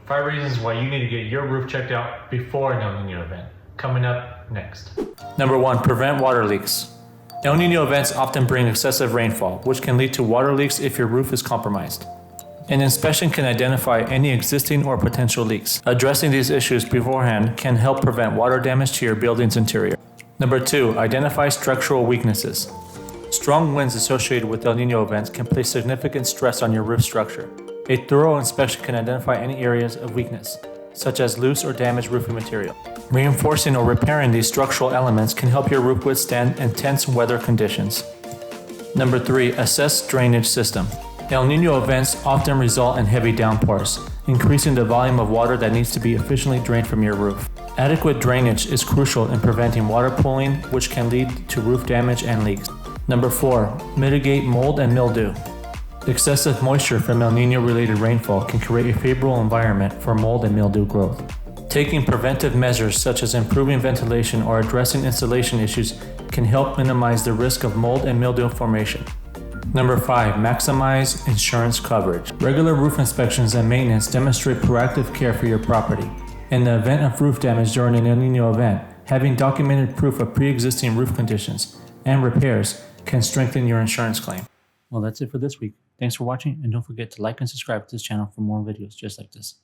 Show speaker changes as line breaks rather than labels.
5 reasons why you need to get your roof checked out before an El Nino event. Coming up next.
Number 1. Prevent water leaks. El Nino events often bring excessive rainfall, which can lead to water leaks if your roof is compromised. An inspection can identify any existing or potential leaks. Addressing these issues beforehand can help prevent water damage to your building's interior. Number 2. Identify structural weaknesses. Strong winds associated with El Nino events can place significant stress on your roof structure. A thorough inspection can identify any areas of weakness, such as loose or damaged roofing material. Reinforcing or repairing these structural elements can help your roof withstand intense weather conditions. Number 3. Assess drainage system. El Nino events often result in heavy downpours, increasing the volume of water that needs to be efficiently drained from your roof. Adequate drainage is crucial in preventing water pooling, which can lead to roof damage and leaks. Number 4. Mitigate mold and mildew. Excessive moisture from El Nino-related rainfall can create a favorable environment for mold and mildew growth. Taking preventive measures such as improving ventilation or addressing installation issues can help minimize the risk of mold and mildew formation. Number 5. Maximize insurance coverage. Regular roof inspections and maintenance demonstrate proactive care for your property. In the event of roof damage during an El Nino event, having documented proof of pre-existing roof conditions and repairs can strengthen your insurance claim. Well, that's it for this week. Thanks for watching, and don't forget to like and subscribe to this channel for more videos just like this.